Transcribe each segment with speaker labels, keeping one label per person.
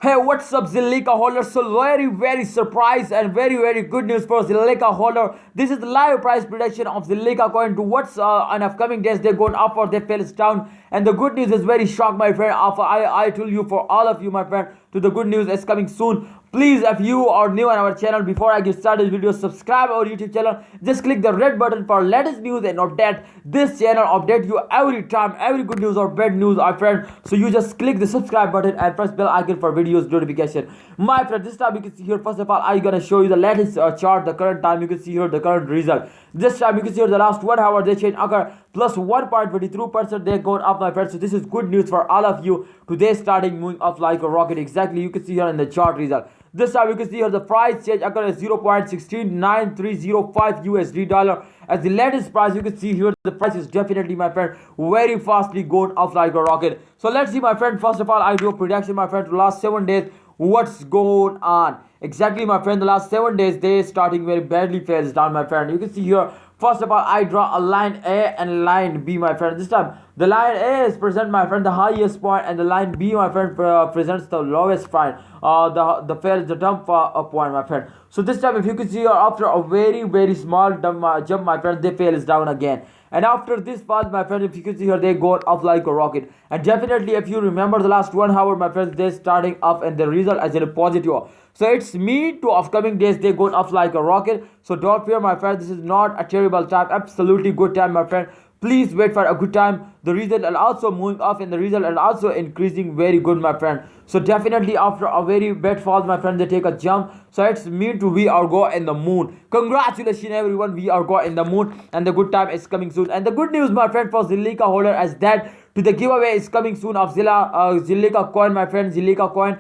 Speaker 1: Hey, what's up, Zilliqa holder? So very surprised and very good news for Zilliqa holder. This is the live price prediction of Zilliqa coin to what's on upcoming days. They're going up or they fell down. And the good news is very shocked, my friend. I told you for all of you, my friend, to the good news is coming soon. Please, if you are new on our channel, before I get started video, subscribe our YouTube channel. Just click the red button for latest news and update. This channel update you every time, every good news or bad news, my friend. So you just click the subscribe button and press bell icon for videos notification. My friend, this time you can see here, first of all, I'm gonna show you the latest chart, the current time. You can see here the current result. This time you can see here the last 1 hour they change occur plus 1.22%. They're going up, my friend. So this is good news for all of you. Today starting moving up like a rocket. Exactly, you can see here in the chart result. This time you can see here the price change occur at 0.169305 USD dollar. As the latest price, you can see here the price is definitely, my friend, very fastly going up like a rocket. So let's see, my friend. First of all, I do a prediction, my friend, to last 7 days. What's going on? Exactly, my friend. The last 7 days, they starting very badly fails down, my friend. You can see here. First of all, I draw a line A and line B, my friend. This time, the line A is present, my friend, the highest point, and the line B, my friend, presents the lowest point. The fair is the dump point, my friend. So this time, if you can see here, after a very small jump, my friend, they fail is down again. And after this part, my friend, if you can see here, they go up like a rocket. And definitely, if you remember the last 1 hour, my friends, they're starting up and the result as in a positive. So it's me to upcoming days, they go up like a rocket. So don't fear, my friend, this is not a terrible time, absolutely good time, my friend. Please wait for a good time. The result and also moving up in the result and also increasing very good, my friend. So definitely after a very bad fall, my friend, they take a jump. So it's mean to we are go in the moon. Congratulations everyone, we are go in the moon and the good time is coming soon. And the good news, my friend, for Zilliqa holder as that to the giveaway is coming soon of Zilliqa coin, my friend. Zilliqa coin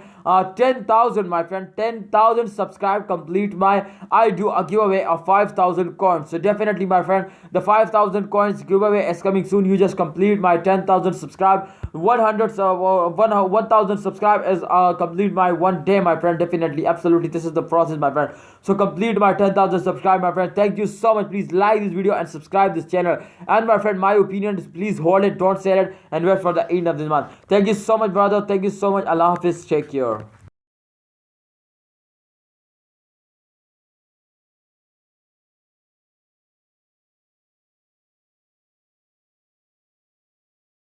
Speaker 1: 10,000, my friend, 10,000 subscribe complete my I do a giveaway of 5,000 coins. So definitely, my friend, the 5,000 coins giveaway is coming soon. You just complete my 10,000 subscribe. 1,000 subscribe is complete my 1 day, my friend. Definitely, absolutely, this is the process, my friend. So complete my 10,000 subscribe, my friend. Thank you so much. Please like this video and subscribe this channel. And my friend, my opinion is please hold it, don't sell it, and wait for the end of this month. Thank you so much, brother. Thank you so much. Allah Hafiz. Take care.